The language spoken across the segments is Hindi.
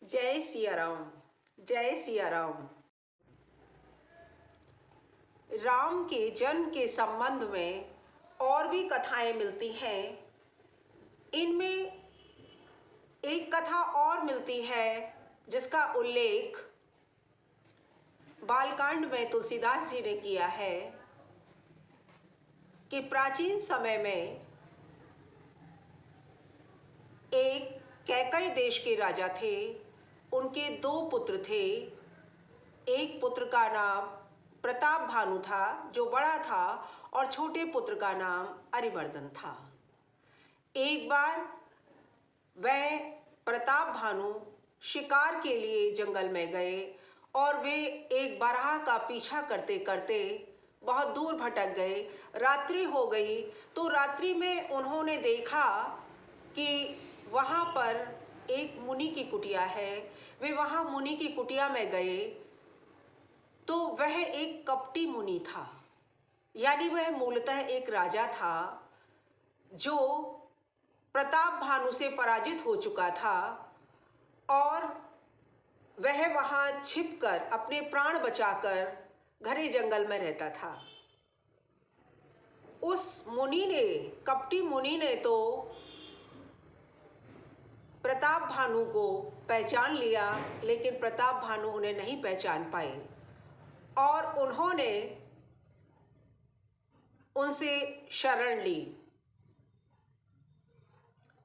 जय सिया राम। जय सिया राम। राम के जन्म के संबंध में और भी कथाएं मिलती हैं। इनमें एक कथा और मिलती है जिसका उल्लेख बालकांड में तुलसीदास जी ने किया है कि प्राचीन समय में एक कैकई देश के राजा थे। उनके दो पुत्र थे। एक पुत्र का नाम प्रताप भानु था जो बड़ा था, और छोटे पुत्र का नाम अरिमर्दन था। एक बार वह प्रताप भानु शिकार के लिए जंगल में गए और वे एक बरहा का पीछा करते करते बहुत दूर भटक गए। रात्रि हो गई तो रात्रि में उन्होंने देखा कि वहाँ पर एक मुनि की कुटिया है। वे वहाँ मुनि की कुटिया में गए तो वह एक कपटी मुनि था, यानी वह मूलतः एक राजा था जो प्रताप भानु से पराजित हो चुका था, और वह वहाँ छिपकर अपने प्राण बचाकर घने जंगल में रहता था। उस मुनि ने, कपटी मुनि ने तो प्रताप भानु को पहचान लिया, लेकिन प्रताप भानु उन्हें नहीं पहचान पाए और उन्होंने उनसे शरण ली।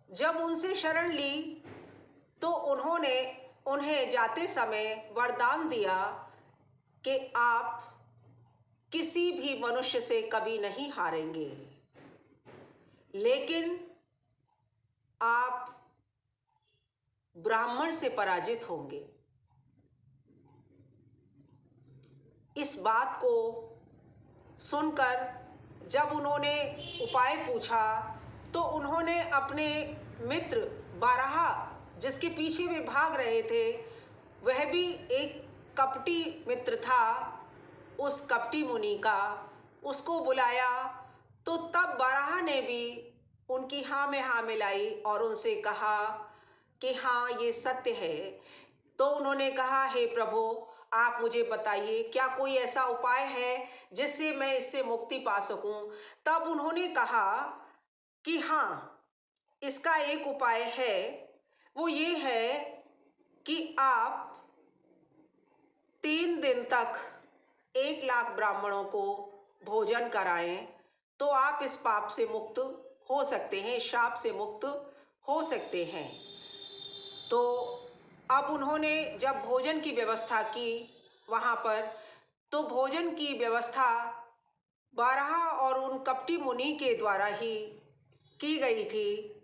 जब उनसे शरण ली तो उन्होंने उन्हें जाते समय वरदान दिया कि आप किसी भी मनुष्य से कभी नहीं हारेंगे, लेकिन आप ब्राह्मण से पराजित होंगे। इस बात को सुनकर जब उन्होंने उपाय पूछा तो उन्होंने अपने मित्र बारहा, जिसके पीछे वे भाग रहे थे, वह भी एक कपटी मित्र था उस कपटी मुनि का, उसको बुलाया। तो तब बारहा ने भी उनकी हाँ में हाँ मिलाई और उनसे कहा कि हाँ, ये सत्य है। तो उन्होंने कहा, हे प्रभु, आप मुझे बताइए क्या कोई ऐसा उपाय है जिससे मैं इससे मुक्ति पा सकूं। तब उन्होंने कहा कि हाँ, इसका एक उपाय है। वो ये है कि आप 3 दिन तक 1,00,000 ब्राह्मणों को भोजन कराएं तो आप इस पाप से मुक्त हो सकते हैं, शाप से मुक्त हो सकते हैं। तो अब उन्होंने जब भोजन की व्यवस्था की वहाँ पर, तो भोजन की व्यवस्था बारहा और उन कपटी मुनि के द्वारा ही की गई थी।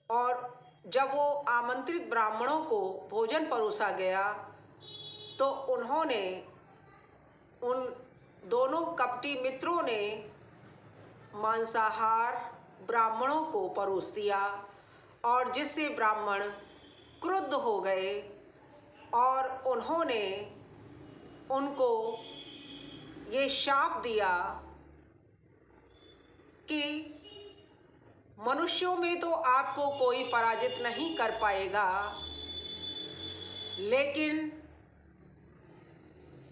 और जब वो आमंत्रित ब्राह्मणों को भोजन परोसा गया तो उन्होंने, उन दोनों कपटी मित्रों ने मांसाहार ब्राह्मणों को परोस दिया, और जिससे ब्राह्मण क्रुद्ध हो गए और उन्होंने उनको ये शाप दिया कि मनुष्यों में तो आपको कोई पराजित नहीं कर पाएगा, लेकिन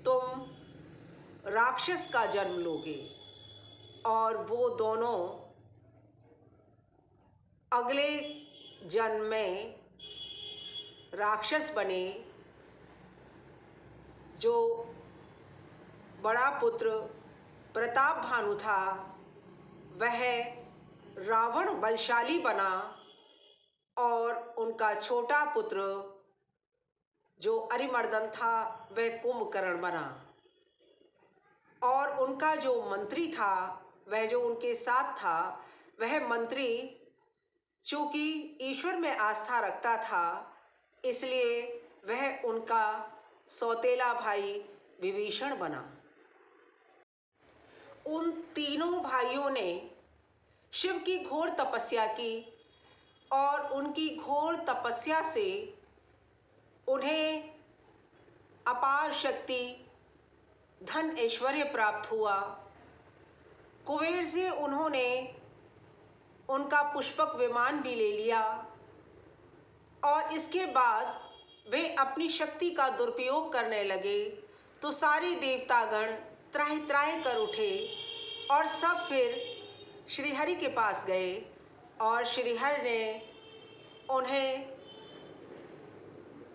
तुम राक्षस का जन्म लोगे। और वो दोनों अगले जन्म में राक्षस बने। जो बड़ा पुत्र प्रताप भानु था वह रावण बलशाली बना, और उनका छोटा पुत्र जो अरिमर्दन था वह कुंभकर्ण बना। और उनका जो मंत्री था, वह जो उनके साथ था, वह मंत्री चूँकि ईश्वर में आस्था रखता था, इसलिए वह उनका सौतेला भाई विभीषण बना। उन तीनों भाइयों ने शिव की घोर तपस्या की, और उनकी घोर तपस्या से उन्हें अपार शक्ति, धन, ऐश्वर्य प्राप्त हुआ। कुबेर से उन्होंने उनका पुष्पक विमान भी ले लिया, और इसके बाद वे अपनी शक्ति का दुरुपयोग करने लगे तो सारे देवतागण त्राहि त्राहि कर उठे और सब फिर श्रीहरि के पास गए और श्रीहरि ने उन्हें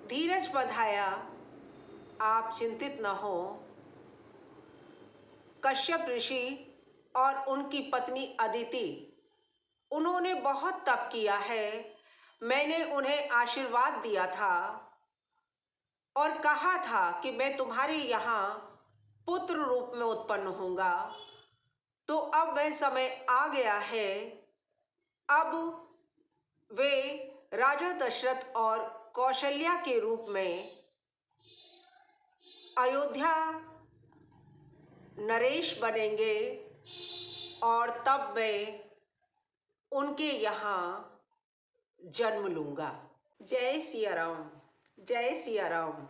धीरज बंधाया। आप चिंतित न हो। कश्यप ऋषि और उनकी पत्नी अदिति, उन्होंने बहुत तप किया है। मैंने उन्हें आशीर्वाद दिया था और कहा था कि मैं तुम्हारे यहाँ पुत्र रूप में उत्पन्न होऊंगा। तो अब वह समय आ गया है। अब वे राजा दशरथ और कौशल्या के रूप में अयोध्या नरेश बनेंगे और तब मैं उनके यहाँ जन्म लूँगा। जय सिया राम, जय सिया राम।